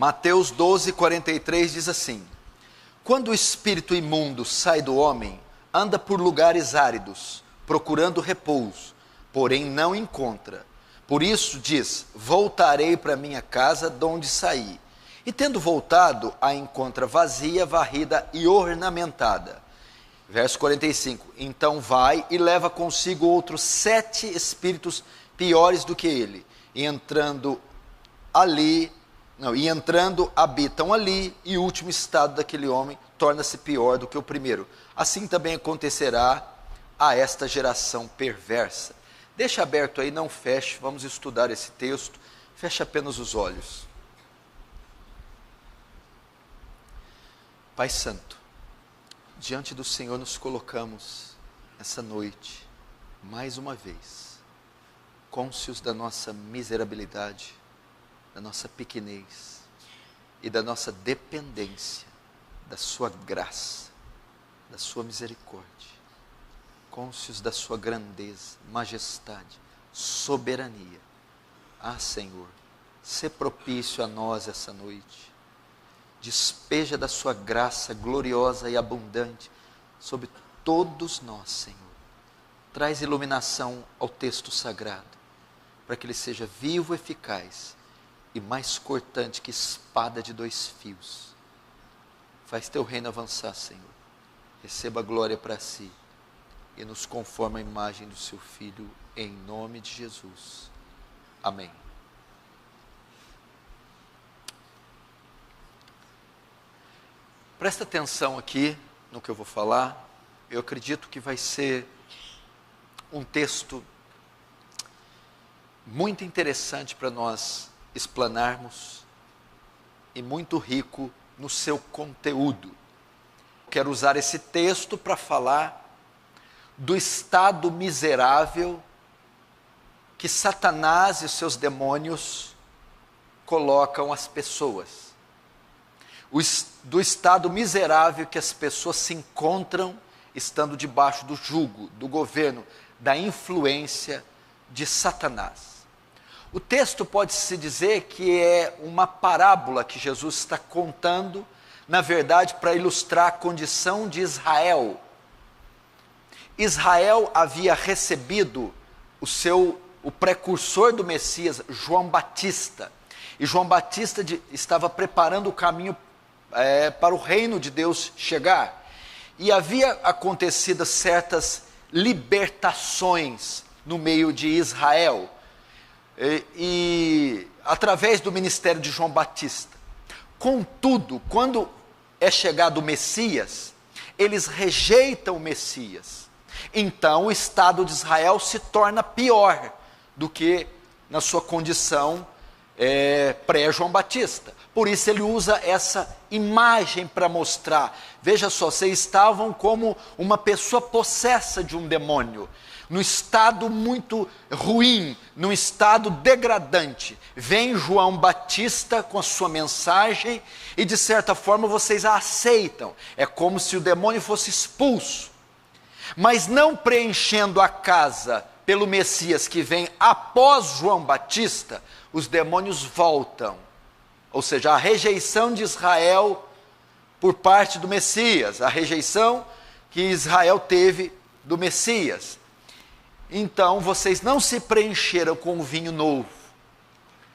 Mateus 12:43 diz assim: quando o espírito imundo sai do homem, anda por lugares áridos, procurando repouso, porém não encontra. Por isso diz: voltarei para minha casa de onde saí. E tendo voltado, a encontra vazia, varrida e ornamentada. Verso 45: então vai e leva consigo outros 7 espíritos piores do que ele, e entrando habitam ali, e o último estado daquele homem torna-se pior do que o primeiro. Assim também acontecerá a esta geração perversa. Deixa aberto aí, não feche, vamos estudar esse texto. Feche apenas os olhos. Pai Santo, diante do Senhor nos colocamos essa noite, mais uma vez, cônscios da nossa miserabilidade, da nossa pequenez e da nossa dependência da sua graça, da sua misericórdia, cônscios da sua grandeza, majestade, soberania. Ah, Senhor, sê propício a nós essa noite, despeja da sua graça gloriosa e abundante sobre todos nós, Senhor. Traz iluminação ao texto sagrado, para que ele seja vivo, eficaz e mais cortante que espada de 2 fios. Faz teu reino avançar, Senhor. Receba a glória para si e nos conforma à imagem do seu Filho, em nome de Jesus. Amém. Presta atenção aqui no que eu vou falar. Eu acredito que vai ser um texto muito interessante para nós explanarmos e muito rico no seu conteúdo. Quero usar esse texto para falar do estado miserável que Satanás e seus demônios colocam as pessoas. Do estado miserável que as pessoas se encontram estando debaixo do jugo, do governo, da influência de Satanás. O texto pode-se dizer que é uma parábola que Jesus está contando, na verdade, para ilustrar a condição de Israel. Israel havia recebido o precursor do Messias, João Batista. E João Batista estava preparando o caminho para o reino de Deus chegar. E havia acontecido certas libertações no meio de Israel. E através do ministério de João Batista. Contudo, quando é chegado o Messias, eles rejeitam o Messias. Então o estado de Israel se torna pior do que na sua condição pré-João Batista. Por isso ele usa essa imagem para mostrar. Veja só, vocês estavam como uma pessoa possessa de um demônio, num estado muito ruim, num estado degradante. Vem João Batista com a sua mensagem e de certa forma vocês a aceitam. É como se o demônio fosse expulso. Mas não preenchendo a casa pelo Messias que vem após João Batista, os demônios voltam. Ou seja, a rejeição de Israel por parte do Messias, a rejeição que Israel teve do Messias. Então, vocês não se preencheram com o vinho novo,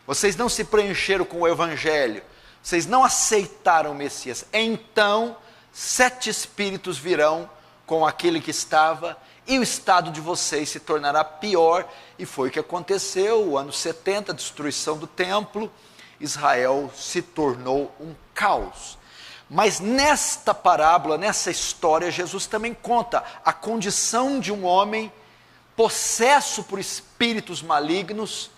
vocês não se preencheram com o Evangelho, vocês não aceitaram o Messias. Então, 7 espíritos virão com aquele que estava, e o estado de vocês se tornará pior. E foi o que aconteceu, o ano 70, a destruição do templo, Israel se tornou um caos. Mas nesta parábola, nessa história, Jesus também conta a condição de um homem possesso por espíritos malignos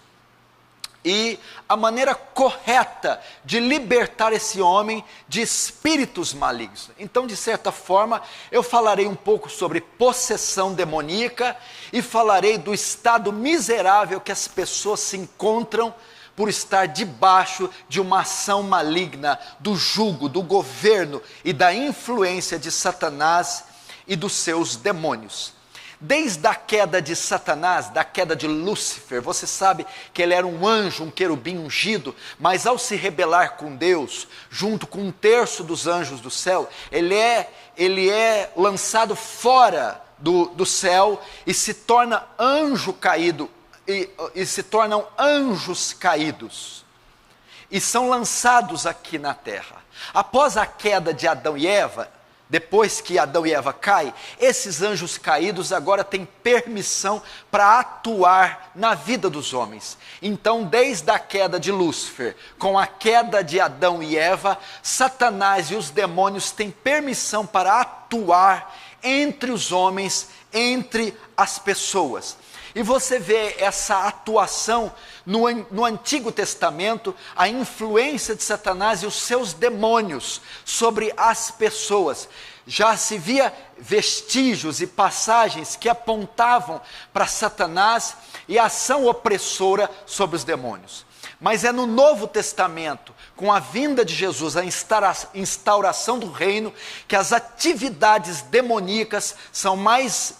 e a maneira correta de libertar esse homem de espíritos malignos. Então, de certa forma, eu falarei um pouco sobre possessão demoníaca e falarei do estado miserável que as pessoas se encontram por estar debaixo de uma ação maligna, do jugo, do governo e da influência de Satanás e dos seus demônios. Desde a queda de Satanás, da queda de Lúcifer, você sabe que ele era um anjo, um querubim ungido, mas ao se rebelar com Deus, junto com um terço dos anjos do céu, ele é lançado fora do céu e se torna anjo caído, e se tornam anjos caídos, e são lançados aqui na terra. Após a queda de Adão e Eva, depois que Adão e Eva caem, esses anjos caídos agora têm permissão para atuar na vida dos homens. Então, desde a queda de Lúcifer, com a queda de Adão e Eva, Satanás e os demônios têm permissão para atuar entre os homens, entre as pessoas. E você vê essa atuação no Antigo Testamento, a influência de Satanás e os seus demônios sobre as pessoas. Já se via vestígios e passagens que apontavam para Satanás e a ação opressora sobre os demônios. Mas é no Novo Testamento, com a vinda de Jesus, a instauração do reino, que as atividades demoníacas são mais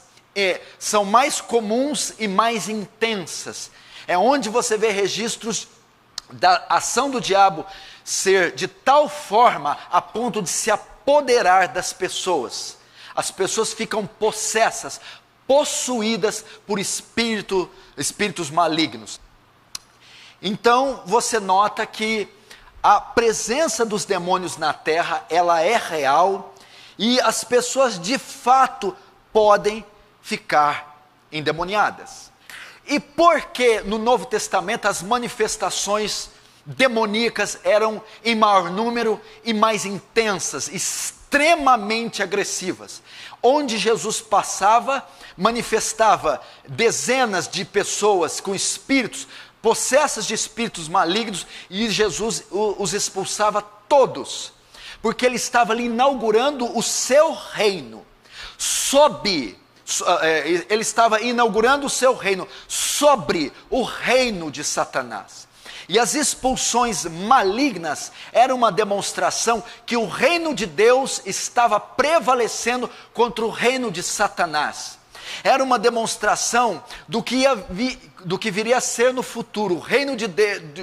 comuns e mais intensas. É onde você vê registros da ação do diabo ser de tal forma a ponto de se apoderar das pessoas. As pessoas ficam possessas, possuídas por espíritos malignos. Então você nota que a presença dos demônios na terra, ela é real, e as pessoas de fato podem ficar endemoniadas. E por que no Novo Testamento as manifestações demoníacas eram em maior número e mais intensas, extremamente agressivas? Onde Jesus passava, manifestava dezenas de pessoas com espíritos, possessas de espíritos malignos, e Jesus os expulsava todos, porque ele estava ali inaugurando o seu reino, ele estava inaugurando o seu reino sobre o reino de Satanás. E as expulsões malignas eram uma demonstração que o reino de Deus estava prevalecendo contra o reino de Satanás. Era uma demonstração do que viria a ser no futuro. O reino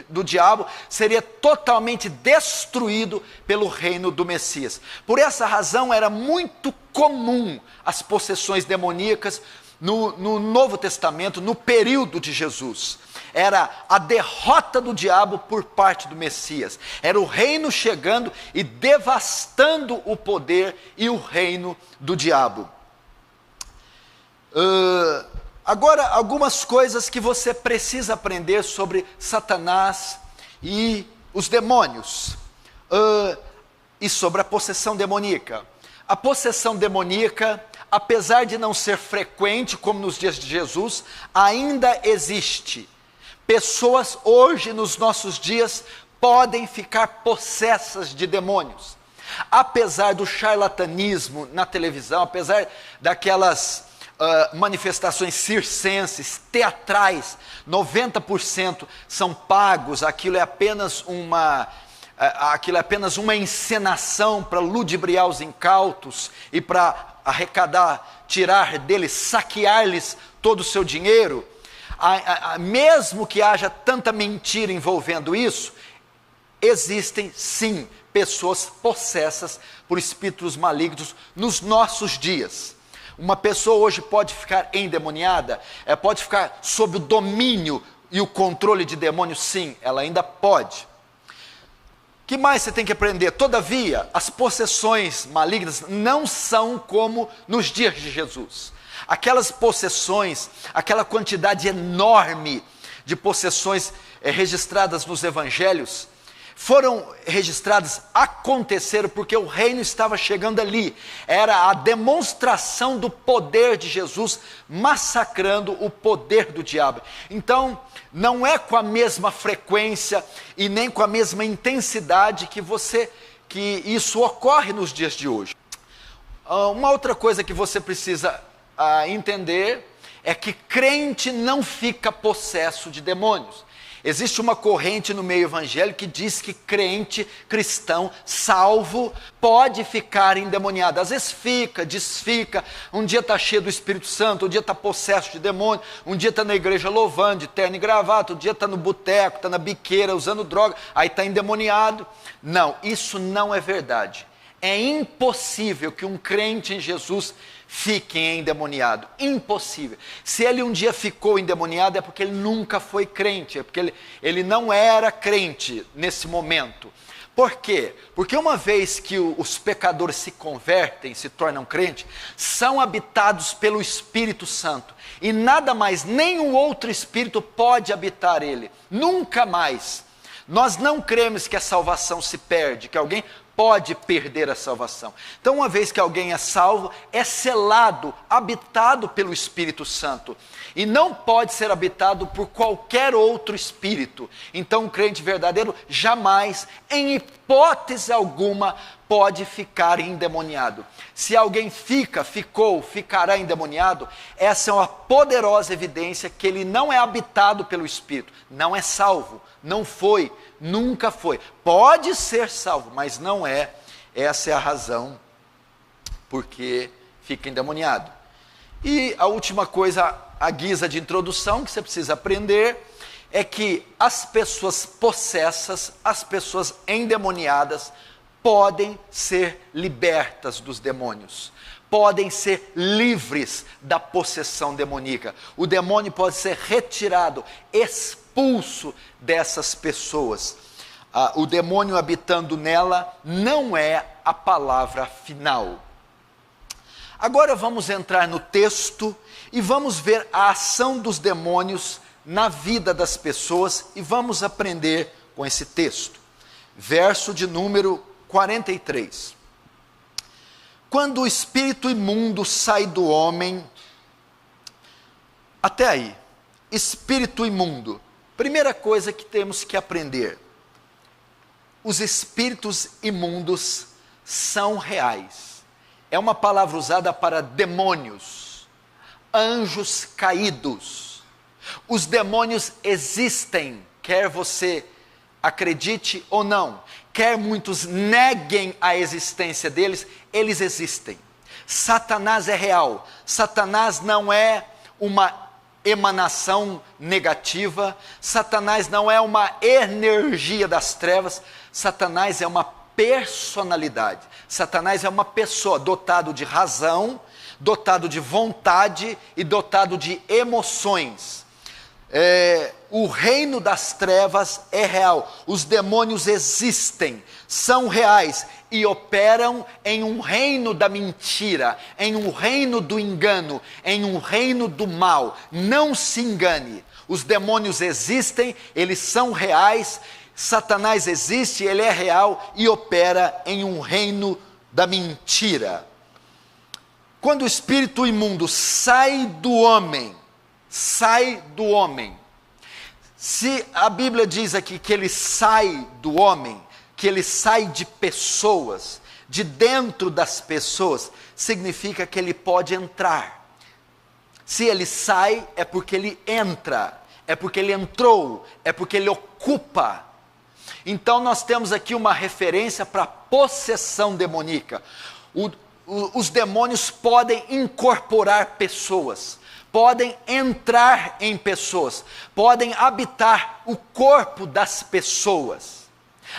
do diabo seria totalmente destruído pelo reino do Messias. Por essa razão era muito comum as possessões demoníacas no Novo Testamento, no período de Jesus. Era a derrota do diabo por parte do Messias. Era o reino chegando e devastando o poder e o reino do diabo. Agora, algumas coisas que você precisa aprender sobre Satanás e os demônios, e sobre a possessão demoníaca. A possessão demoníaca, apesar de não ser frequente como nos dias de Jesus, ainda existe. Pessoas hoje, nos nossos dias, podem ficar possessas de demônios. Apesar do charlatanismo na televisão, apesar daquelas manifestações circenses, teatrais, 90% são pagos, aquilo é apenas uma encenação para ludibriar os incautos e para arrecadar, tirar deles, saquear-lhes todo o seu dinheiro. Mesmo que haja tanta mentira envolvendo isso, existem sim pessoas possessas por espíritos malignos nos nossos dias. Uma pessoa hoje pode ficar endemoniada, pode ficar sob o domínio e o controle de demônios, sim, ela ainda pode. O que mais você tem que aprender? Todavia, as possessões malignas não são como nos dias de Jesus. Aquelas possessões, aquela quantidade enorme de possessões registradas nos evangelhos, foram registradas, aconteceram porque o reino estava chegando ali. Era a demonstração do poder de Jesus massacrando o poder do diabo. Então, não é com a mesma frequência e nem com a mesma intensidade que isso ocorre nos dias de hoje. Uma outra coisa que você precisa entender é que crente não fica possesso de demônios. Existe uma corrente no meio evangélico que diz que crente, cristão, salvo, pode ficar endemoniado. Às vezes fica, desfica, um dia está cheio do Espírito Santo, um dia está possesso de demônio, um dia está na igreja louvando, de terno e gravata, um dia está no boteco, está na biqueira, usando droga, aí está endemoniado. Não, isso não é verdade. É impossível que um crente em Jesus fique endemoniado, impossível. Se ele um dia ficou endemoniado é porque ele nunca foi crente, é porque ele não era crente nesse momento. Por quê? Porque uma vez que os pecadores se convertem, se tornam crentes, são habitados pelo Espírito Santo, e nada mais, nenhum outro espírito pode habitar ele, nunca mais. Nós não cremos que a salvação se perde, que alguém pode perder a salvação. Então, uma vez que alguém é salvo, é selado, habitado pelo Espírito Santo, e não pode ser habitado por qualquer outro espírito. Então, um crente verdadeiro jamais, em hipótese alguma, pode ficar endemoniado. Se alguém ficará endemoniado, essa é uma poderosa evidência que ele não é habitado pelo Espírito, não é salvo, não foi, nunca foi. Pode ser salvo, mas não é. Essa é a razão porque fica endemoniado. E a última coisa, a guisa de introdução, que você precisa aprender, é que as pessoas possessas, as pessoas endemoniadas, podem ser libertas dos demônios, podem ser livres da possessão demoníaca. O demônio pode ser retirado, expulso dessas pessoas. O demônio habitando nela não é a palavra final. Agora vamos entrar no texto e vamos ver a ação dos demônios na vida das pessoas e vamos aprender com esse texto. Verso de número 43. Quando o espírito imundo sai do homem, até aí, espírito imundo, primeira coisa que temos que aprender, os espíritos imundos são reais. É uma palavra usada para demônios, anjos caídos. Os demônios existem, quer você acredite ou não, quer muitos neguem a existência deles, eles existem. Satanás é real. Satanás não é uma emanação negativa, Satanás não é uma energia das trevas, Satanás é uma personalidade. Satanás é uma pessoa dotado de razão, dotado de vontade e dotado de emoções. O reino das trevas é real, os demônios existem, são reais e operam em um reino da mentira, em um reino do engano, em um reino do mal. Não se engane, os demônios existem, eles são reais, Satanás existe, ele é real e opera em um reino da mentira. Quando o espírito imundo sai do homem, se a Bíblia diz aqui que ele sai do homem, que ele sai de pessoas, de dentro das pessoas, significa que ele pode entrar. Se ele sai, é porque ele entra, é porque ele entrou, é porque ele ocupa. Então nós temos aqui uma referência para possessão demoníaca. Os demônios podem incorporar pessoas, podem entrar em pessoas, podem habitar o corpo das pessoas.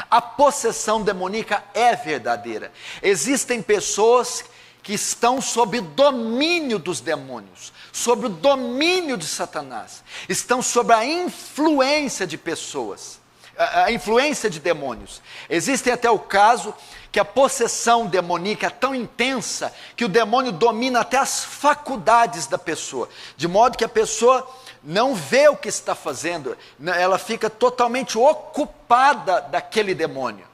A possessão demoníaca é verdadeira. Existem pessoas que estão sob o domínio dos demônios, sob o domínio de Satanás, estão sob a influência de pessoas, a influência de demônios. Existe até o caso que a possessão demoníaca é tão intensa que o demônio domina até as faculdades da pessoa, de modo que a pessoa não vê o que está fazendo, ela fica totalmente ocupada daquele demônio.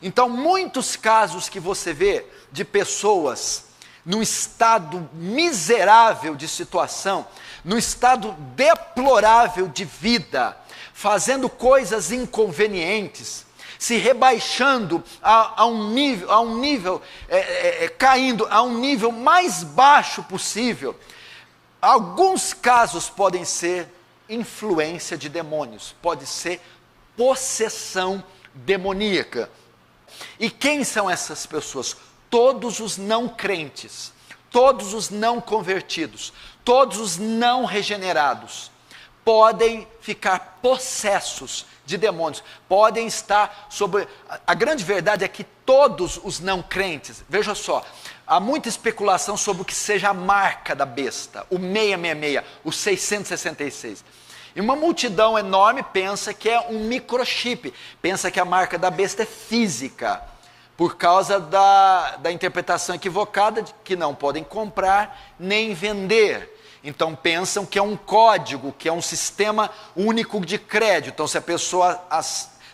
Então, muitos casos que você vê de pessoas num estado miserável de situação, num estado deplorável de vida, fazendo coisas inconvenientes, se rebaixando a um nível, caindo a um nível mais baixo possível. Alguns casos podem ser influência de demônios, pode ser possessão demoníaca. E quem são essas pessoas? Todos os não crentes, todos os não convertidos, todos os não regenerados podem ficar possessos de demônios, podem estar sobre... A grande verdade é que todos os não crentes, veja só, há muita especulação sobre o que seja a marca da besta, o 666, o 666. E uma multidão enorme pensa que é um microchip, pensa que a marca da besta é física, por causa da interpretação equivocada de que não podem comprar nem vender. Então pensam que é um código, que é um sistema único de crédito. Então se a pessoa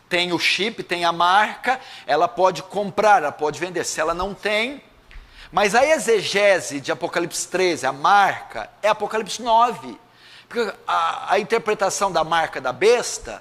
tem o chip, tem a marca, ela pode comprar, ela pode vender. Se ela não tem... Mas a exegese de Apocalipse 13, a marca, é Apocalipse 9. Porque a interpretação da marca da besta,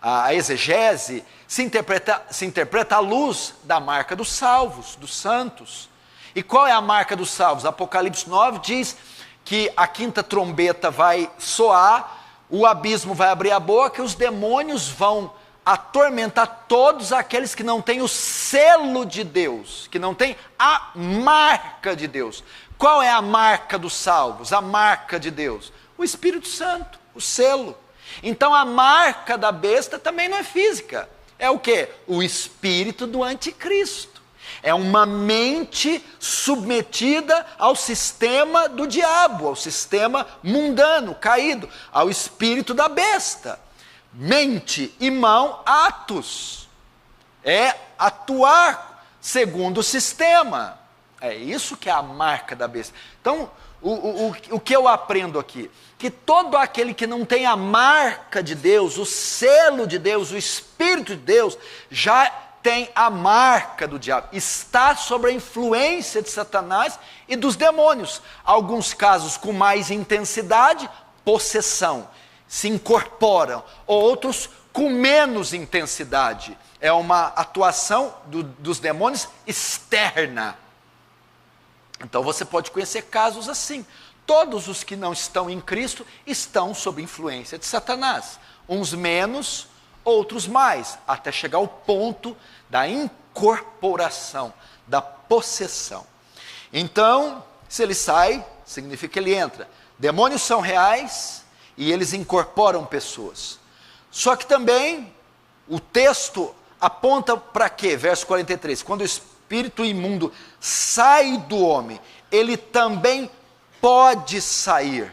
a exegese, se interpreta à luz da marca dos salvos, dos santos. E qual é a marca dos salvos? Apocalipse 9 diz que a quinta trombeta vai soar, o abismo vai abrir a boca e os demônios vão atormentar todos aqueles que não têm o selo de Deus, que não têm a marca de Deus. Qual é a marca dos salvos? A marca de Deus? O Espírito Santo, o selo. Então a marca da besta também não é física. É o quê? O espírito do anticristo. É uma mente submetida ao sistema do diabo, ao sistema mundano, caído, ao espírito da besta. Mente e mão, atos. É atuar segundo o sistema. É isso que é a marca da besta. Então, o que eu aprendo aqui? Que todo aquele que não tem a marca de Deus, o selo de Deus, o Espírito de Deus, já tem a marca do diabo, está sob a influência de Satanás e dos demônios. Alguns casos com mais intensidade, possessão, se incorporam, outros com menos intensidade, é uma atuação dos demônios externa. Então você pode conhecer casos assim. Todos os que não estão em Cristo estão sob influência de Satanás. Uns menos, outros mais, até chegar ao ponto da incorporação, da possessão. Então, se ele sai, significa que ele entra. Demônios são reais e eles incorporam pessoas. Só que também o texto aponta para quê? Verso 43. Quando o espírito imundo sai do homem, ele também pode sair.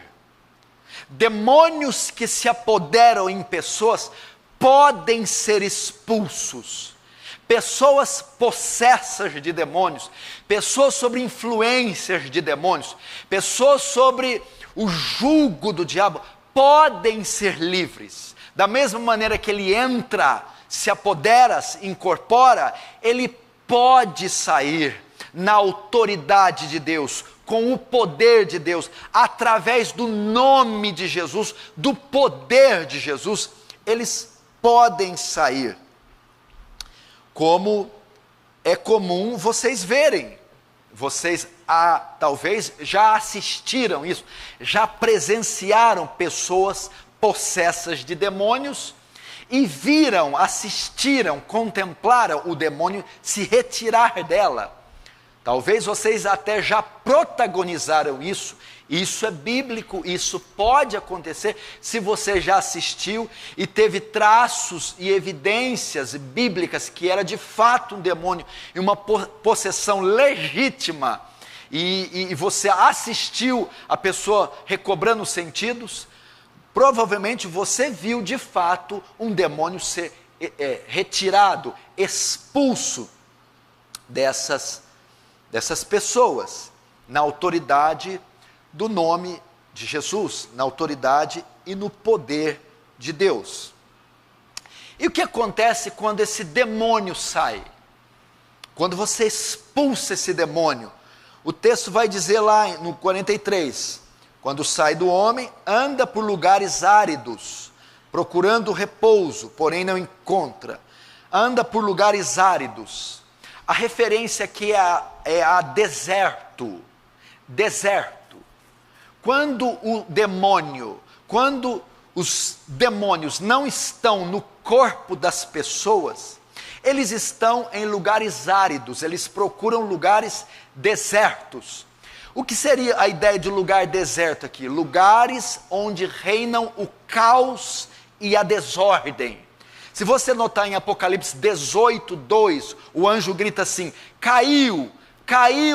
Demônios que se apoderam em pessoas podem ser expulsos. Pessoas possessas de demônios, pessoas sob influências de demônios, pessoas sobre o jugo do diabo, podem ser livres. Da mesma maneira que ele entra, se apodera, se incorpora, ele pode sair na autoridade de Deus, com o poder de Deus, através do nome de Jesus, do poder de Jesus, eles podem sair. Como é comum vocês verem, vocês talvez já assistiram isso, já presenciaram pessoas possessas de demônios e viram, assistiram, contemplaram o demônio se retirar dela. Talvez vocês até já protagonizaram isso. Isso é bíblico, isso pode acontecer se você já assistiu e teve traços e evidências bíblicas que era de fato um demônio e uma possessão legítima e você assistiu a pessoa recobrando os sentidos. Provavelmente você viu de fato um demônio ser retirado, expulso dessas pessoas, na autoridade do nome de Jesus, na autoridade e no poder de Deus. E o que acontece quando esse demônio sai? Quando você expulsa esse demônio, o texto vai dizer lá no 43, quando sai do homem, anda por lugares áridos, procurando repouso, porém não encontra. Anda por lugares áridos. A referência aqui é a deserto. Deserto. Quando o demônio, quando os demônios não estão no corpo das pessoas, eles estão em lugares áridos, eles procuram lugares desertos. O que seria a ideia de lugar deserto aqui? Lugares onde reinam o caos e a desordem. Se você notar em Apocalipse 18:2, o anjo grita assim: caiu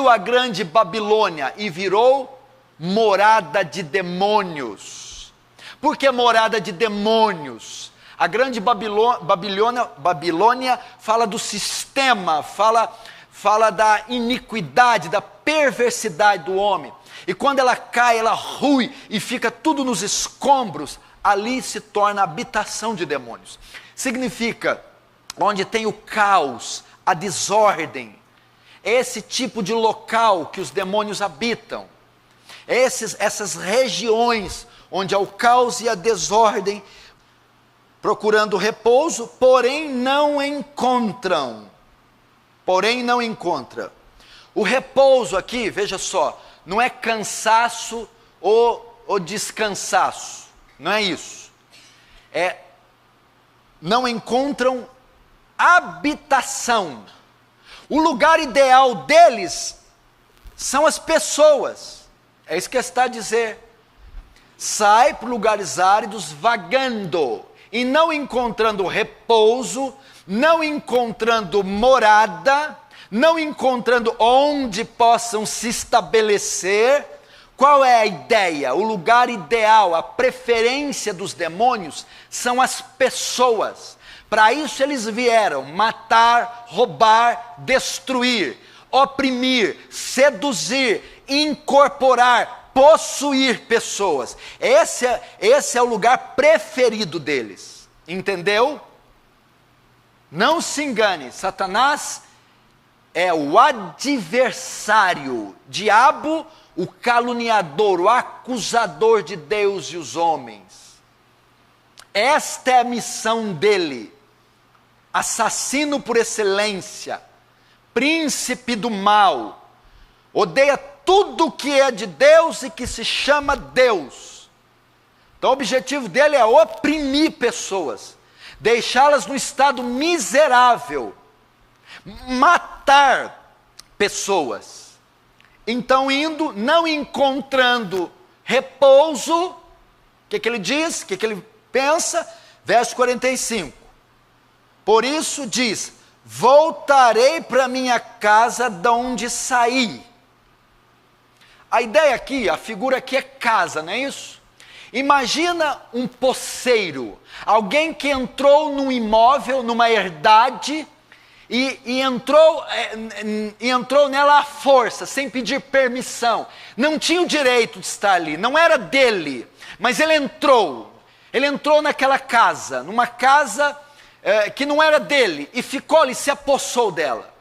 a grande Babilônia e virou morada de demônios. Por que morada de demônios? A grande Babilônia fala do sistema, fala da iniquidade, da perversidade do homem. E quando ela cai, ela rui e fica tudo nos escombros, ali se torna habitação de demônios. Significa, onde tem o caos, a desordem, é esse tipo de local que os demônios habitam. Essas regiões onde há o caos e a desordem, procurando repouso, porém não encontram. O repouso aqui, veja só, não é cansaço ou descansaço, não é isso. Não encontram habitação. O lugar ideal deles são as pessoas. É isso que está a dizer. Sai para lugares áridos vagando e não encontrando repouso, não encontrando morada, não encontrando onde possam se estabelecer. Qual é a ideia? O lugar ideal, a preferência dos demônios são as pessoas. Para isso eles vieram matar, roubar, destruir, oprimir, seduzir, incorporar, possuir pessoas. Esse é o lugar preferido deles. Entendeu? Não se engane, Satanás é o adversário, diabo, o caluniador, o acusador de Deus e os homens. Esta é a missão dele. Assassino por excelência, príncipe do mal, odeia tudo que é de Deus e que se chama Deus. Então o objetivo dele é oprimir pessoas, deixá-las no estado miserável, matar pessoas. Então indo, não encontrando repouso, o que ele diz? O que ele pensa? Verso 45. Por isso diz: voltarei para minha casa da onde saí. A ideia aqui, a figura aqui é casa, não é isso? Imagina um poceiro, alguém que entrou num imóvel, numa herdade, e entrou nela à força, sem pedir permissão. Não tinha o direito de estar ali, não era dele, mas ele entrou naquela casa, numa casa que não era dele, e ficou ali, se apossou dela.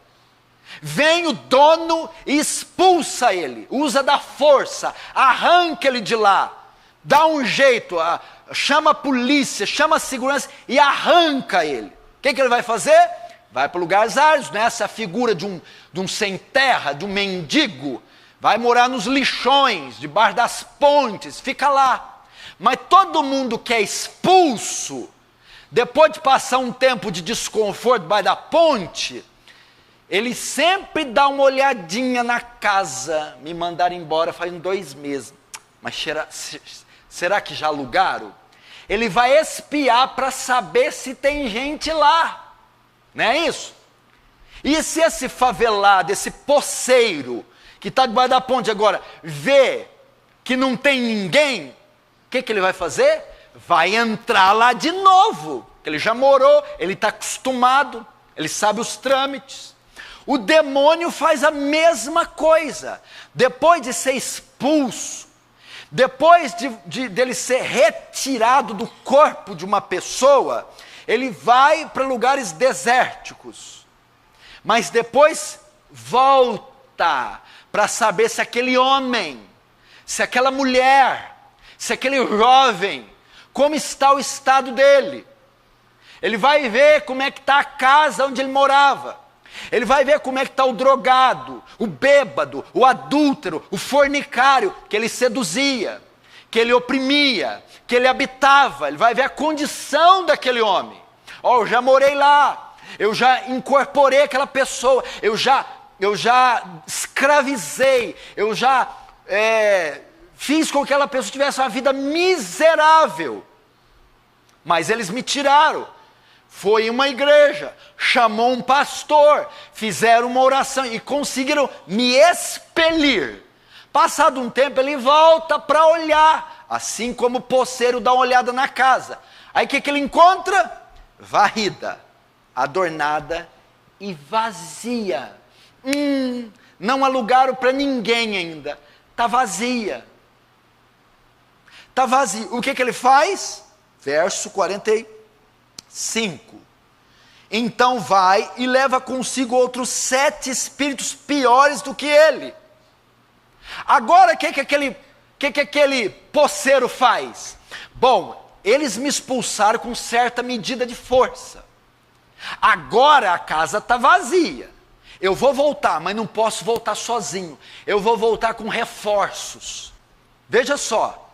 Vem o dono e expulsa ele, usa da força, arranca ele de lá, dá um jeito, chama a polícia, chama a segurança e arranca ele. O que ele vai fazer? Vai para lugares áridos, né? Essa figura de um sem terra, de um mendigo, vai morar nos lixões, debaixo das pontes, fica lá. Mas todo mundo que é expulso, depois de passar um tempo de desconforto debaixo da ponte, ele sempre dá uma olhadinha na casa. Me mandaram embora faz 2 meses, mas será que já alugaram? Ele vai espiar para saber se tem gente lá. Não é isso? E se esse favelado, esse poceiro, que está debaixo da ponte agora, vê que não tem ninguém, o que ele vai fazer? Vai entrar lá de novo, porque ele já morou, ele está acostumado, ele sabe os trâmites. O demônio faz a mesma coisa. Depois de ser expulso, depois dele ser retirado do corpo de uma pessoa, ele vai para lugares desérticos, mas depois volta para saber se aquele homem, se aquela mulher, se aquele jovem, como está o estado dele. Ele vai ver como é que está a casa onde ele morava. Ele vai ver como é que está o drogado, o bêbado, o adúltero, o fornicário que ele seduzia, que ele oprimia, que ele habitava. Ele vai ver a condição daquele homem. Eu já morei lá, eu já incorporei aquela pessoa, eu já escravizei, eu já fiz com que aquela pessoa tivesse uma vida miserável. Mas eles me tiraram. Foi em uma igreja, chamou um pastor, fizeram uma oração e conseguiram me expelir. Passado um tempo ele volta para olhar, assim como o poceiro dá uma olhada na casa. Aí o que ele encontra? Varrida, adornada e vazia. Não alugaram para ninguém ainda, está vazia. Está vazio. O que ele faz? Verso 45. Então vai e leva consigo outros 7 espíritos piores do que ele. Agora o que aquele poceiro faz? Bom, eles me expulsaram com certa medida de força. Agora a casa está vazia. Eu vou voltar, mas não posso voltar sozinho. Eu vou voltar com reforços. Veja só,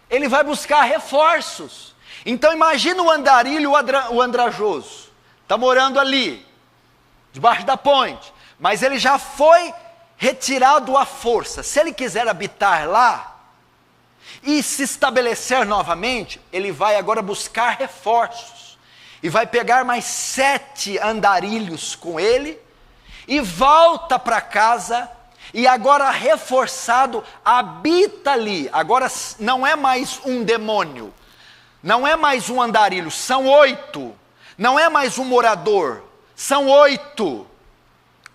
ele vai buscar reforços. Então imagina o andarilho, o andrajoso. Está morando ali, debaixo da ponte. Mas ele já foi retirado à força. Se ele quiser habitar lá e se estabelecer novamente, ele vai agora buscar reforços. E vai pegar mais 7 andarilhos com ele. E volta para casa. E agora reforçado, habita ali. Agora não é mais um demônio. Não é mais um andarilho. São 8. Não é mais um morador. São 8.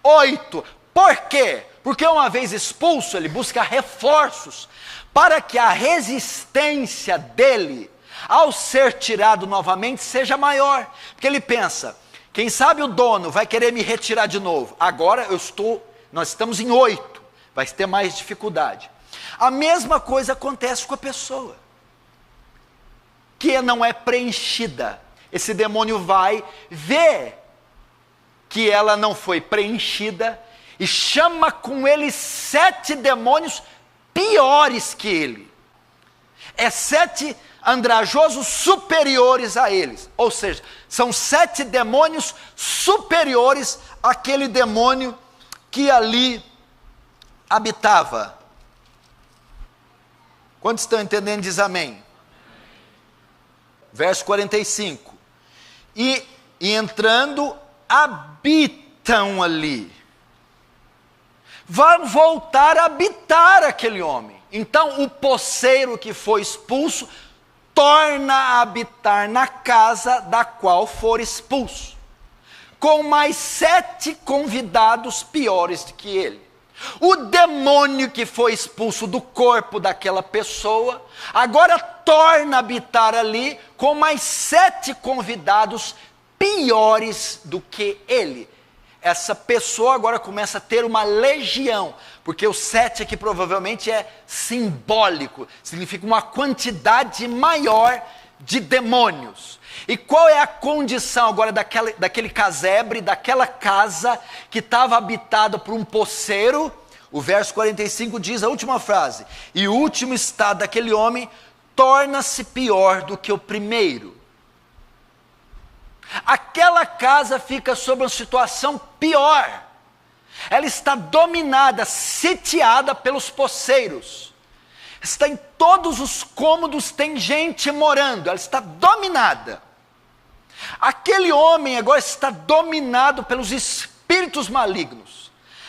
8. Por quê? Porque uma vez expulso, ele busca reforços. Para que a resistência dele, ao ser tirado novamente, seja maior. Porque ele pensa, quem sabe o dono vai querer me retirar de novo. Agora nós estamos em 8. Vai ter mais dificuldade. A mesma coisa acontece com a pessoa que não é preenchida. Esse demônio vai ver que ela não foi preenchida e chama com ele 7 demônios piores que ele. 7 andrajosos superiores a eles. Ou seja, são 7 demônios superiores àquele demônio que ali habitava. Quantos estão entendendo? Diz amém. Verso 45. E entrando, habitam ali. Vão voltar a habitar aquele homem. Então o poceiro que foi expulso torna a habitar na casa da qual for expulso, com mais 7 convidados piores do que ele. O demônio que foi expulso do corpo daquela pessoa, agora torna a habitar ali com mais 7 convidados piores do que ele. Essa pessoa agora começa a ter uma legião, porque o 7 aqui provavelmente é simbólico, significa uma quantidade maior de demônios. E qual é a condição agora daquele casebre, daquela casa que estava habitada por um poceiro? O verso 45 diz a última frase: e o último estado daquele homem torna-se pior do que o primeiro. Aquela casa fica sob uma situação pior. Ela está dominada, sitiada pelos poceiros. Está em todos os cômodos, tem gente morando, ela está dominada. Aquele homem agora está dominado pelos espíritos malignos.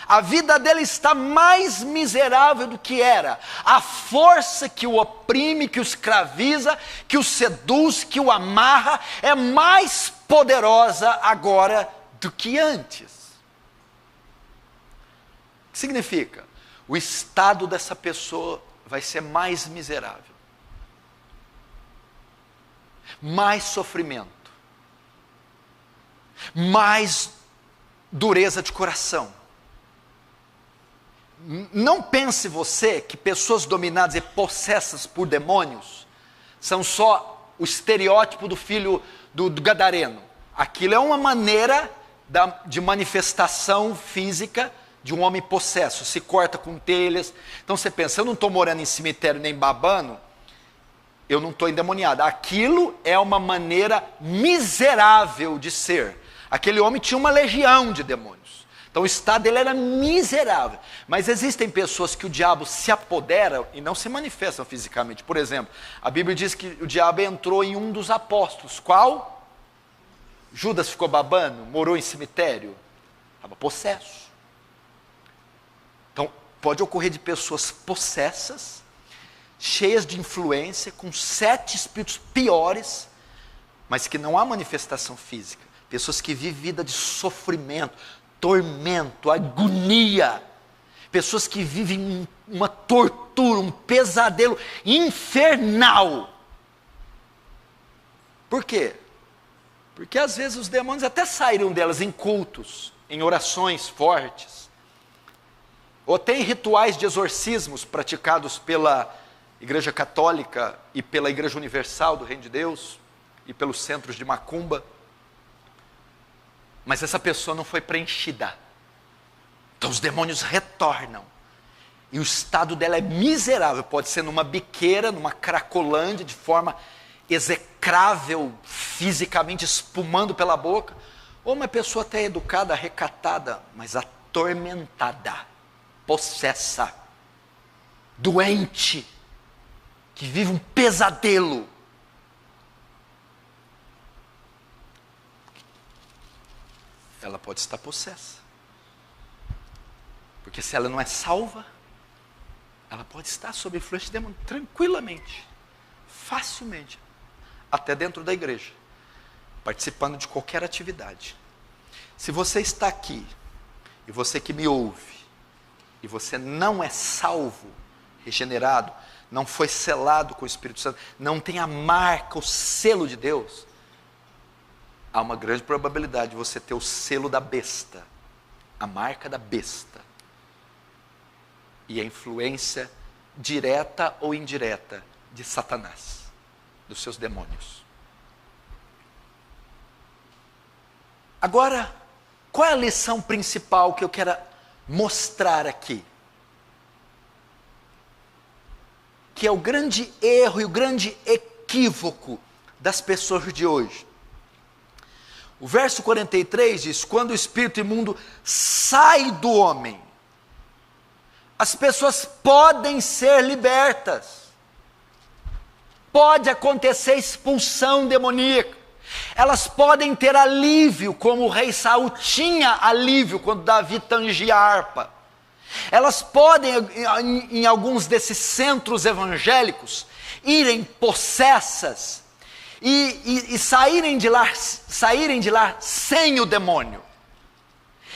A vida dele está mais miserável do que era. A força que o oprime, que o escraviza, que o seduz, que o amarra, é mais poderosa agora do que antes. O que significa? O estado dessa pessoa vai ser mais miserável. Mais sofrimento. Mais dureza de coração. Não pense você que pessoas dominadas e possessas por demônios são só o estereótipo do filho do gadareno. Aquilo é uma maneira de manifestação física de um homem possesso. Se corta com telhas. Então você pensa, eu não estou morando em cemitério nem babando, eu não estou endemoniado. Aquilo é uma maneira miserável de ser. Aquele homem tinha uma legião de demônios. Então o estado dele era miserável. Mas existem pessoas que o diabo se apodera e não se manifestam fisicamente. Por exemplo, a Bíblia diz que o diabo entrou em um dos apóstolos. Qual? Judas ficou babando, morou em cemitério. Estava possesso. Então pode ocorrer de pessoas possessas, cheias de influência, com 7 espíritos piores, mas que não há manifestação física. Pessoas que vivem vida de sofrimento, tormento, agonia. Pessoas que vivem uma tortura, um pesadelo infernal. Por quê? Porque às vezes os demônios até saíram delas em cultos, em orações fortes, ou tem rituais de exorcismos praticados pela Igreja Católica e pela Igreja Universal do Reino de Deus e pelos centros de macumba, mas essa pessoa não foi preenchida. Então os demônios retornam e o estado dela é miserável. Pode ser numa biqueira, numa cracolândia, de forma execrável, fisicamente espumando pela boca, ou uma pessoa até educada, recatada, mas atormentada, possessa, doente, que vive um pesadelo. Ela pode estar possessa. Porque se ela não é salva, ela pode estar sob influência de demônio tranquilamente, facilmente, até dentro da igreja, participando de qualquer atividade. Se você está aqui, e você que me ouve, e você não é salvo, regenerado, não foi selado com o Espírito Santo, não tem a marca, o selo de Deus, há uma grande probabilidade de você ter o selo da besta, a marca da besta, e a influência direta ou indireta de Satanás, dos seus demônios. Agora, qual é a lição principal que eu quero mostrar aqui? Que é o grande erro e o grande equívoco das pessoas de hoje. O verso 43 diz: quando o espírito imundo sai do homem, as pessoas podem ser libertas. Pode acontecer expulsão demoníaca. Elas podem ter alívio, como o rei Saul tinha alívio quando Davi tangia a harpa. Elas podem, em alguns desses centros evangélicos, irem possessas e saírem de lá sem o demônio.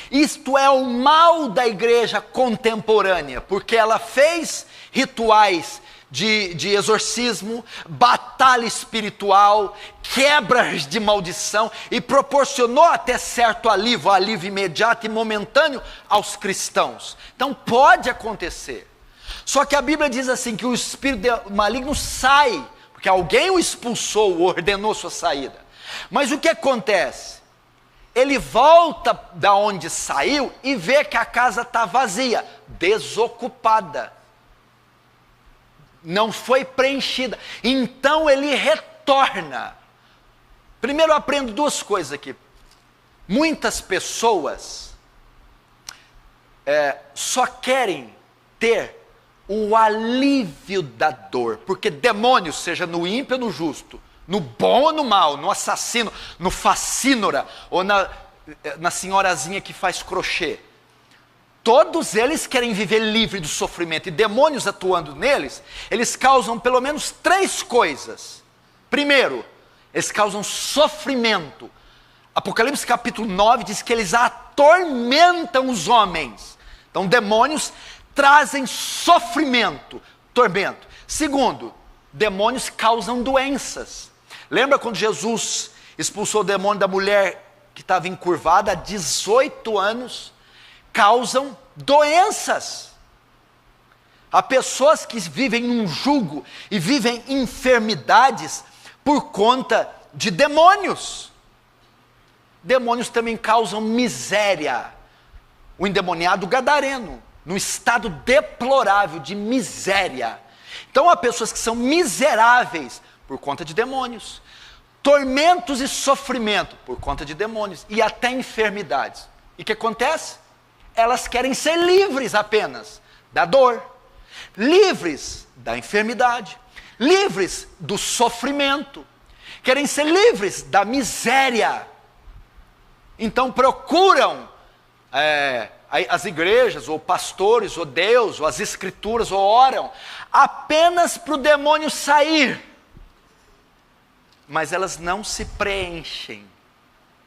Isto é o mal da igreja contemporânea, porque ela fez rituais de exorcismo, batalha espiritual, quebras de maldição, e proporcionou até certo alívio imediato e momentâneo aos cristãos. Então pode acontecer. Só que a Bíblia diz assim, que o espírito maligno sai, porque alguém o expulsou, ordenou sua saída. Mas o que acontece? Ele volta da onde saiu e vê que a casa está vazia, desocupada. Não foi preenchida. Então ele retorna. Primeiro eu aprendo 2 coisas aqui. Muitas pessoas só querem ter o alívio da dor. Porque demônio, seja no ímpio ou no justo, no bom ou no mal, no assassino, no facínora, ou na senhorazinha que faz crochê, todos eles querem viver livre do sofrimento, e demônios atuando neles, eles causam pelo menos 3 coisas. Primeiro, eles causam sofrimento. Apocalipse capítulo 9 diz que eles atormentam os homens. Então demônios trazem sofrimento, tormento. Segundo, demônios causam doenças. Lembra quando Jesus expulsou o demônio da mulher que estava encurvada há 18 anos? Causam doenças. Há pessoas que vivem num jugo e vivem enfermidades por conta de demônios. Demônios também causam miséria. O endemoniado gadareno, num estado deplorável de miséria, Então há pessoas que são miseráveis por conta de demônios, tormentos e sofrimento por conta de demônios, e até enfermidades. E o que acontece? Elas querem ser livres apenas da dor, livres da enfermidade, livres do sofrimento, querem ser livres da miséria. Então procuram as igrejas, ou pastores, ou Deus, ou as escrituras, ou oram apenas para o demônio sair. Mas elas não se preenchem.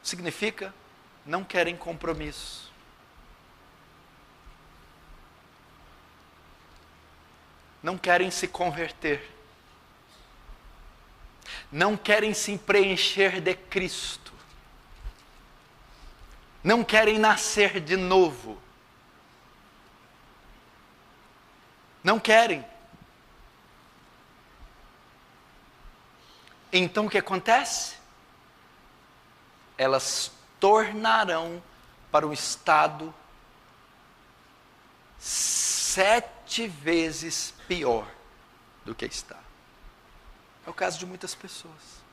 Significa, não querem compromisso. Não querem se converter. Não querem se preencher de Cristo. Não querem nascer de novo. Não querem. Então o que acontece? Elas tornarão para um estado 7 vezes pior do que está. É o caso de muitas pessoas.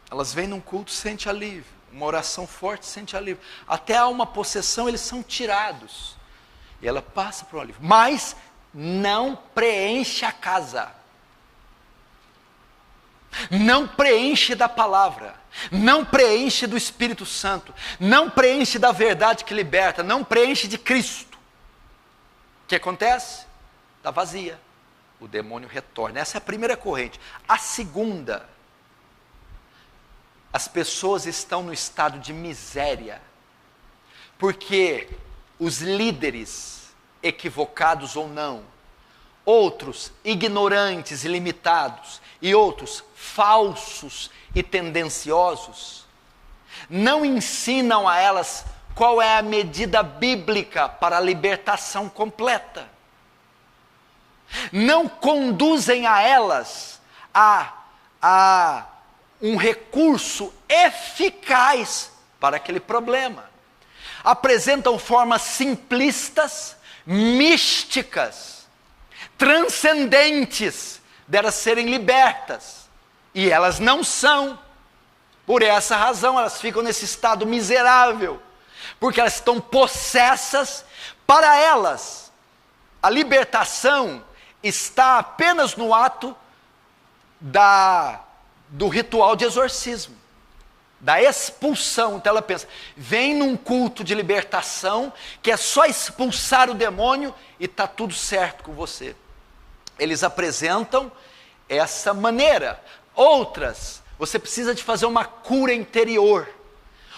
Elas vêm num culto, sente alívio. Uma oração forte, sente alívio. Até há uma possessão, eles são tirados. E ela passa por um alívio. Mas não preenche a casa. Não preenche da palavra. Não preenche do Espírito Santo. Não preenche da verdade que liberta. Não preenche de Cristo. O que acontece? Está vazia. O demônio retorna. Essa é a primeira corrente. A segunda: as pessoas estão no estado de miséria, porque os líderes, equivocados ou não, outros ignorantes e limitados, e outros falsos e tendenciosos, não ensinam a elas qual é a medida bíblica para a libertação completa. Não conduzem a elas a um recurso eficaz para aquele problema. Apresentam formas simplistas, místicas, transcendentes delas serem libertas. E elas não são. Por essa razão elas ficam nesse estado miserável, porque elas estão possessas. Para elas, a libertação está apenas no ato do ritual de exorcismo, da expulsão. Então ela pensa, vem num culto de libertação, que é só expulsar o demônio e está tudo certo com você. Eles apresentam essa maneira. Outras, você precisa de fazer uma cura interior,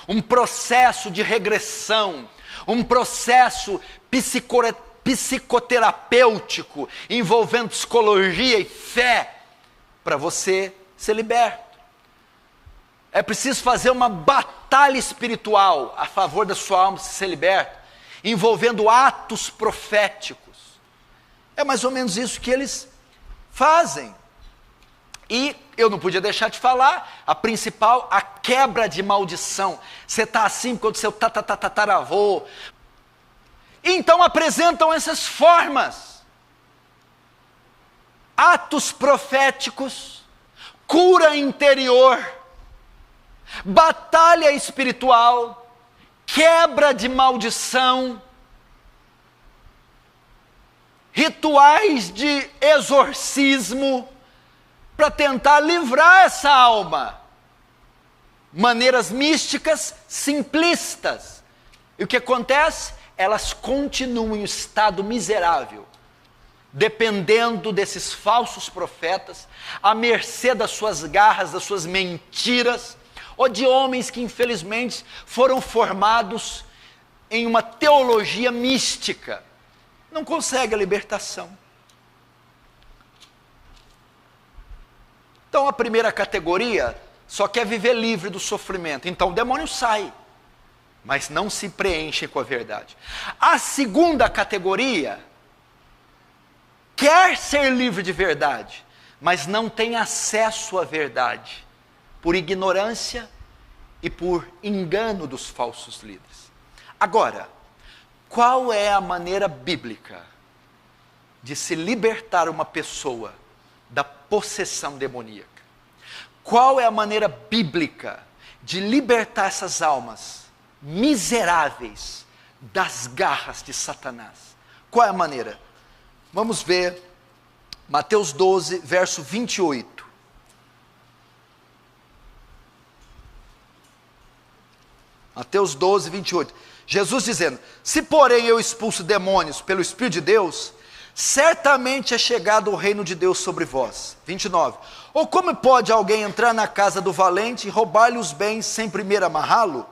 um processo de regressão, um processo psicoterapêutico, envolvendo psicologia e fé, para você ser liberto. É preciso fazer uma batalha espiritual a favor da sua alma ser liberta, envolvendo atos proféticos. É mais ou menos isso que eles fazem. E eu não podia deixar de falar, a principal, a quebra de maldição. Você está assim quando seu tataravô. Então apresentam essas formas. Atos proféticos, cura interior, batalha espiritual, quebra de maldição, rituais de exorcismo, para tentar livrar essa alma. Maneiras místicas simplistas. E o que acontece? Elas continuam em um estado miserável, dependendo desses falsos profetas, à mercê das suas garras, das suas mentiras, ou de homens que infelizmente foram formados em uma teologia mística. Não consegue a libertação. Então a primeira categoria só quer viver livre do sofrimento. Então o demônio sai, mas não se preenche com a verdade. A segunda categoria quer ser livre de verdade, mas não tem acesso à verdade, por ignorância e por engano dos falsos líderes. Agora, qual é a maneira bíblica de se libertar uma pessoa da possessão demoníaca? Qual é a maneira bíblica de libertar essas almas miseráveis das garras de Satanás? Qual é a maneira? Vamos ver Mateus 12, verso 28. Mateus 12, 28. Jesus dizendo: se porém eu expulso demônios pelo Espírito de Deus, certamente é chegado o reino de Deus sobre vós. 29. Ou como pode alguém entrar na casa do valente e roubar-lhe os bens sem primeiro amarrá-lo?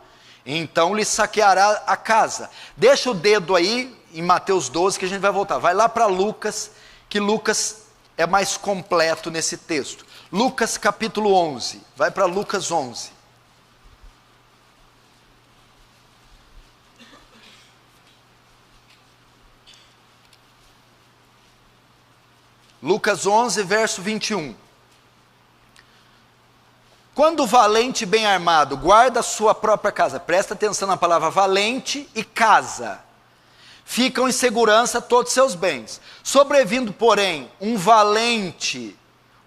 Então lhe saqueará a casa. Deixa o dedo aí em Mateus 12 que a gente vai voltar. Vai lá para Lucas, que Lucas é mais completo nesse texto. Lucas capítulo 11. Vai para Lucas 11. Lucas 11, verso 21. Quando o valente bem armado guarda a sua própria casa, presta atenção na palavra valente e casa, ficam em segurança todos os seus bens. Sobrevindo, porém, um valente,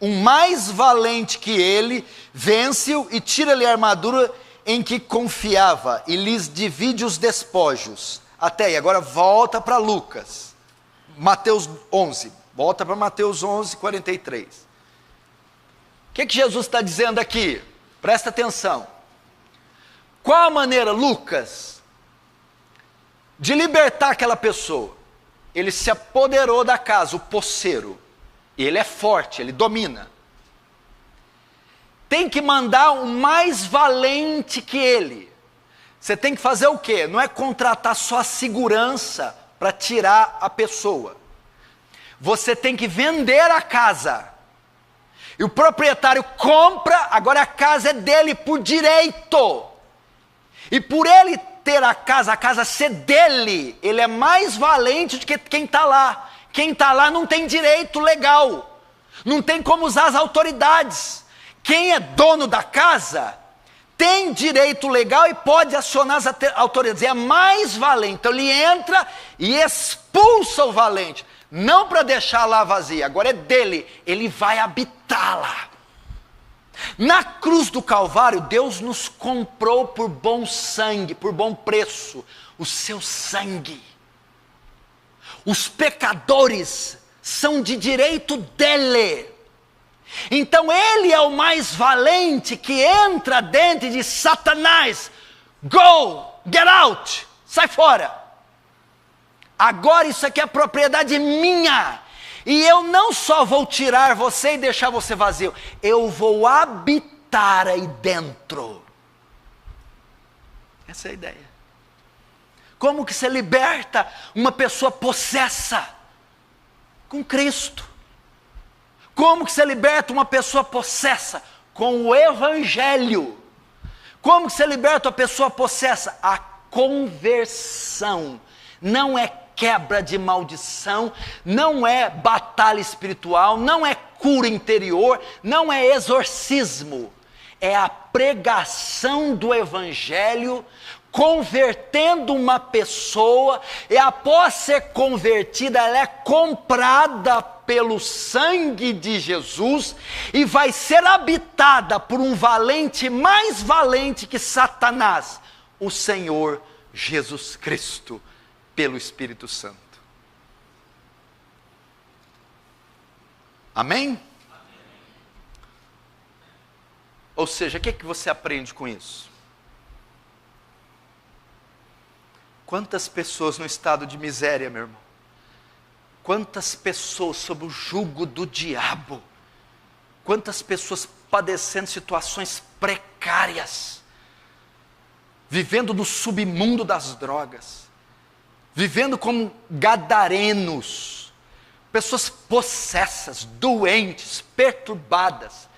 um mais valente que ele, vence-o e tira-lhe a armadura em que confiava e lhes divide os despojos. Até aí, agora volta para Lucas, Mateus 11. Volta para Mateus 11, 43. O que Jesus está dizendo aqui? Presta atenção. Qual a maneira, Lucas, de libertar aquela pessoa? Ele se apoderou da casa, o poceiro. Ele é forte, ele domina. Tem que mandar um mais valente que ele. Você tem que fazer o quê? Não é contratar só a segurança para tirar a pessoa. Você tem que vender a casa. E o proprietário compra, agora a casa é dele por direito. E por ele ter a casa ser dele, ele é mais valente do que quem está lá. Quem está lá não tem direito legal. Não tem como usar as autoridades. Quem é dono da casa tem direito legal e pode acionar as autoridades. É mais valente. Então ele entra e expulsa o valente. Não para deixar lá vazia, agora é dele, ele vai habitar lá. Na cruz do Calvário, Deus nos comprou por bom sangue, por bom preço, o seu sangue. Os pecadores são de direito dele. Então ele é o mais valente que entra dentro de Satanás. Go, get out, sai fora. Agora isso aqui é propriedade minha. E eu não só vou tirar você e deixar você vazio. Eu vou habitar aí dentro. Essa é a ideia. Como que você liberta uma pessoa possessa? Com Cristo. Como que você liberta uma pessoa possessa? Com o Evangelho. Como que você liberta uma pessoa possessa? A conversão. Não é quebra de maldição, não é batalha espiritual, não é cura interior, não é exorcismo, é a pregação do Evangelho, convertendo uma pessoa, e após ser convertida, ela é comprada pelo sangue de Jesus, e vai ser habitada por um valente, mais valente que Satanás, o Senhor Jesus Cristo, pelo Espírito Santo. Amém? Amém. Ou seja, o que você aprende com isso? Quantas pessoas no estado de miséria, meu irmão? Quantas pessoas sob o jugo do diabo? Quantas pessoas padecendo situações precárias? Vivendo no submundo das drogas? Vivendo como gadarenos, pessoas possessas, doentes, perturbadas,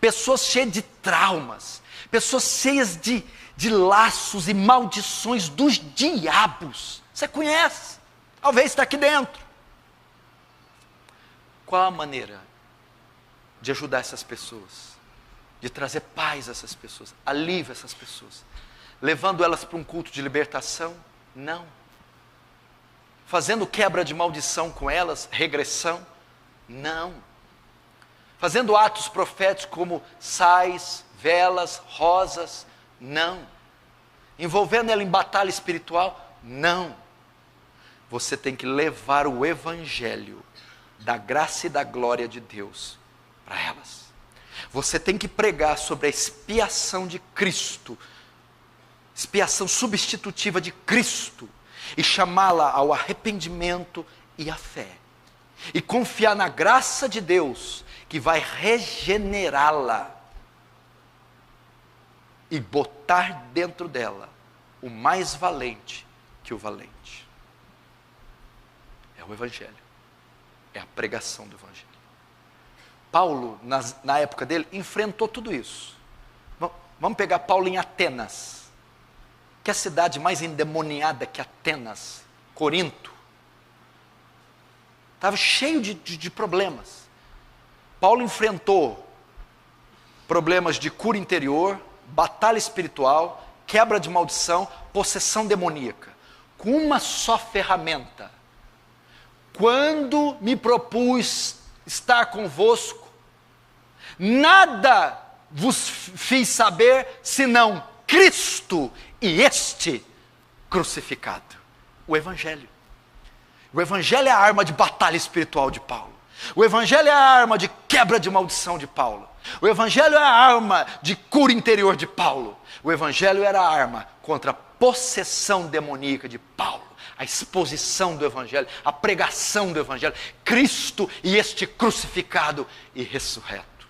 pessoas cheias de traumas, pessoas cheias de laços e maldições dos diabos. Você conhece, talvez está aqui dentro. Qual a maneira de ajudar essas pessoas, de trazer paz a essas pessoas, alívio a essas pessoas, levando elas para um culto de libertação? Não. fazendo quebra de maldição com elas, regressão. Não. Fazendo atos proféticos como sais, velas, rosas. Não. Envolvendo ela em batalha espiritual. Não. Você tem que levar o evangelho da graça e da glória de Deus para elas. Você tem que pregar sobre a expiação de Cristo, expiação substitutiva de Cristo, e chamá-la ao arrependimento e à fé. E confiar na graça de Deus, que vai regenerá-la e botar dentro dela o mais valente que o valente. É o Evangelho. É a pregação do Evangelho. Paulo, na época dele, enfrentou tudo isso. Vamos pegar Paulo em Atenas. Que é a cidade mais endemoniada que Atenas, Corinto. Estava cheio de problemas. Paulo enfrentou problemas de cura interior, batalha espiritual, quebra de maldição, possessão demoníaca, com uma só ferramenta. Quando me propus estar convosco, nada vos fiz saber, senão Cristo e este crucificado. O Evangelho. O Evangelho é a arma de batalha espiritual de Paulo. O Evangelho é a arma de quebra de maldição de Paulo. O Evangelho é a arma de cura interior de Paulo. O Evangelho era a arma contra a possessão demoníaca de Paulo. A exposição do Evangelho, a pregação do Evangelho. Cristo e este crucificado e ressurreto.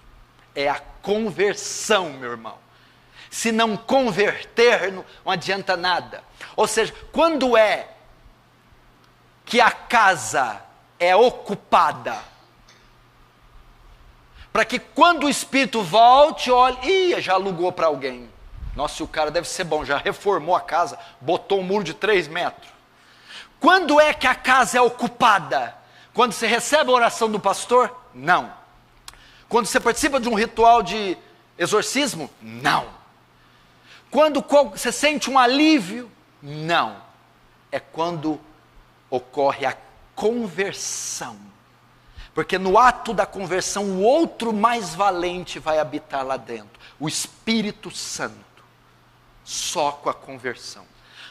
É a conversão, meu irmão. Se não converter, não adianta nada. Ou seja, quando é que a casa é ocupada, para que quando o Espírito volte, olhe, já alugou para alguém. Nossa, o cara deve ser bom, já reformou a casa, botou um muro de 3 metros. Quando é que a casa é ocupada? Quando você recebe a oração do pastor? Não. Quando você participa de um ritual de exorcismo? Não. Quando você sente um alívio? Não. É quando ocorre a conversão. Porque no ato da conversão, o outro mais valente vai habitar lá dentro. O Espírito Santo. Só com a conversão.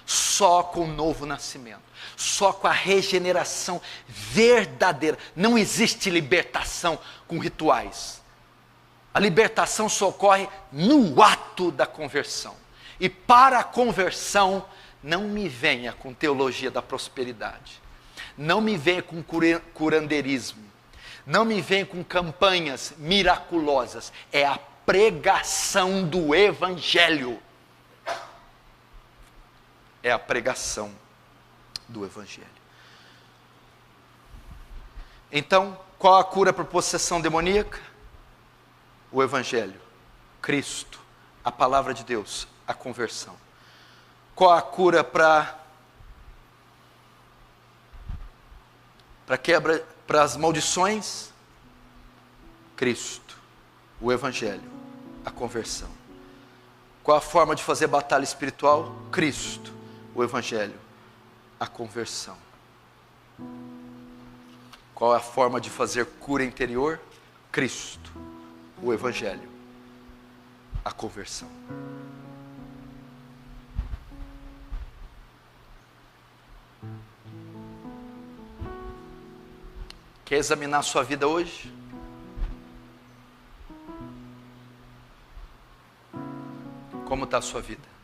Só com o novo nascimento. Só com a regeneração verdadeira. Não existe libertação com rituais. A libertação só ocorre no ato da conversão. E para a conversão, não me venha com teologia da prosperidade. Não me venha com curandeirismo. Não me venha com campanhas miraculosas. É a pregação do Evangelho. É a pregação do Evangelho. Então, qual a cura para a possessão demoníaca? O Evangelho, Cristo, a palavra de Deus, a conversão. Qual a cura para quebra, para as maldições? Cristo, o Evangelho, a conversão. Qual a forma de fazer batalha espiritual? Cristo, o Evangelho, a conversão. Qual a forma de fazer cura interior? Cristo, o Evangelho, a conversão. Quer examinar a sua vida hoje? Como está a sua vida?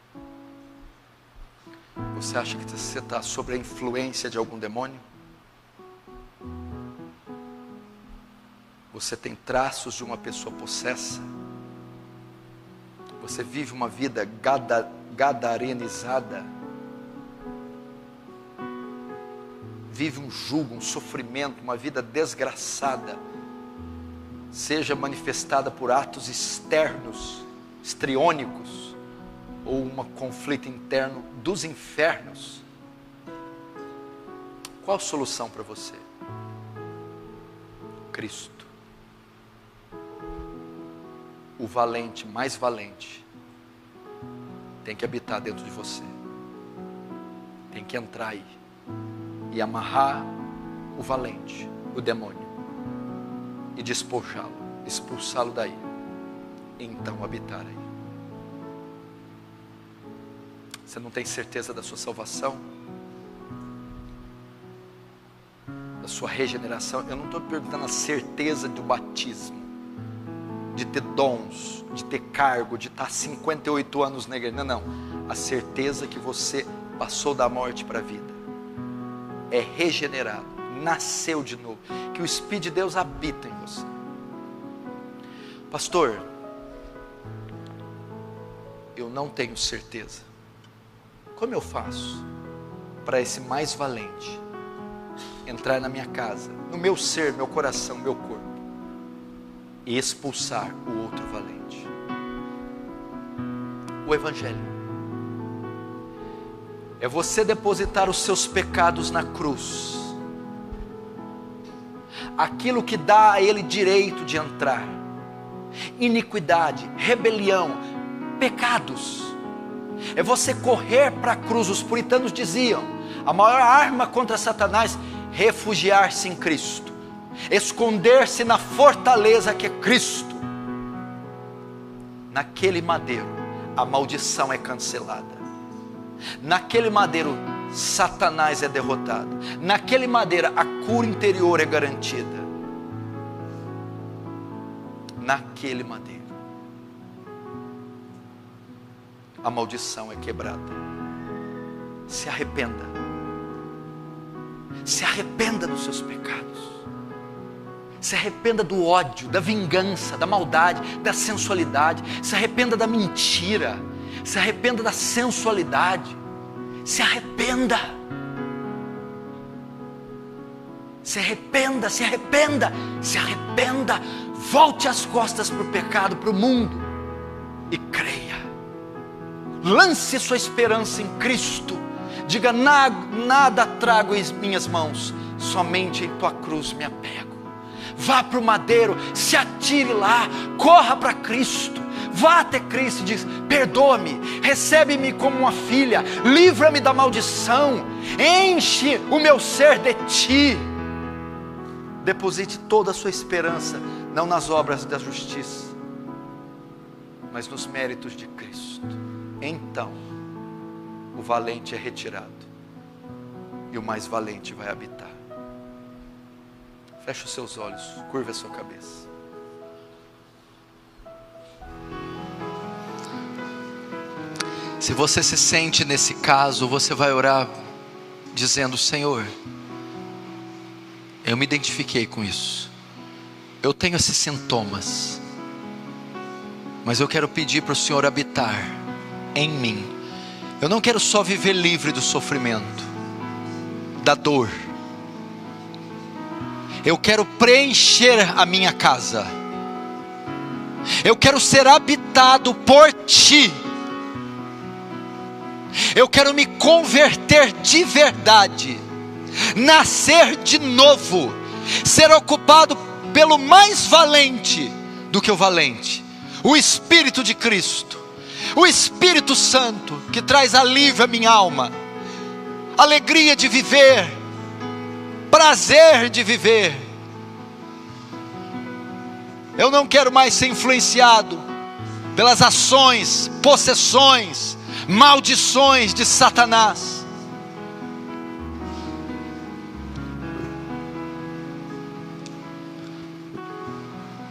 Você acha que você está sob a influência de algum demônio? Você tem traços de uma pessoa possessa? Você vive uma vida gadarenizada? Vive um jugo, um sofrimento, uma vida desgraçada, seja manifestada por atos externos, histriônicos, ou um conflito interno dos infernos. Qual a solução para você? Cristo. O valente, mais valente, tem que habitar dentro de você. Tem que entrar aí. e amarrar o valente, o demônio, e despojá-lo, expulsá-lo daí, e então habitar aí. Você não tem certeza da sua salvação? Da sua regeneração? Eu não estou perguntando a certeza do batismo, de ter dons, de ter cargo, de estar 58 anos na igreja. Não, a certeza que você passou da morte para a vida, é regenerado, nasceu de novo, que o Espírito de Deus habita em você. Pastor, eu não tenho certeza. Como eu faço para esse mais valente entrar na minha casa, no meu ser, meu coração, meu corpo, e expulsar o outro valente? O Evangelho é você depositar os seus pecados na cruz, aquilo que dá a ele direito de entrar, iniquidade, rebelião, pecados, é você correr para a cruz. Os puritanos diziam, a maior arma contra Satanás, refugiar-se em Cristo, esconder-se na fortaleza que é Cristo. Naquele madeiro, a maldição é cancelada. Naquele madeiro, Satanás é derrotado. Naquele madeiro, a cura interior é garantida. Naquele madeiro, a maldição é quebrada. Se arrependa. Se arrependa dos seus pecados. Se arrependa do ódio, da vingança, da maldade, da sensualidade. Se arrependa da mentira. Se arrependa da sensualidade. Se arrependa. Se arrependa, se arrependa, se arrependa. Volte as costas para o pecado, para o mundo, e creia. Lance sua esperança em Cristo. Diga, nada trago em minhas mãos, somente em tua cruz me apego. Vá para o madeiro, se atire lá, corra para Cristo. Vá até Cristo e diz, perdoa-me, recebe-me como uma filha, livra-me da maldição, enche o meu ser de ti. Deposite toda a sua esperança, não nas obras da justiça, mas nos méritos de Cristo. Então, o valente é retirado, e o mais valente vai habitar. Feche os seus olhos, curva a sua cabeça. Se você se sente nesse caso, você vai orar dizendo, Senhor, eu me identifiquei com isso. Eu tenho esses sintomas, mas eu quero pedir para o Senhor habitar em mim. Eu não quero só viver livre do sofrimento, da dor. Eu quero preencher a minha casa. Eu quero ser habitado por Ti. Eu quero me converter de verdade, nascer de novo, ser ocupado pelo mais valente do que o valente, o Espírito de Cristo, o Espírito Santo, que traz alívio à minha alma, alegria de viver, prazer de viver. Eu não quero mais ser influenciado pelas ações, possessões, maldições de Satanás.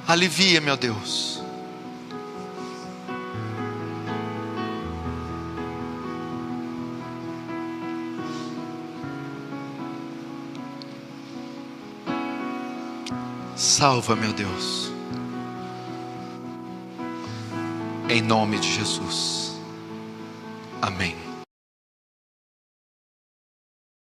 Alivia, meu Deus. Salva, meu Deus. Em nome de Jesus. Amém.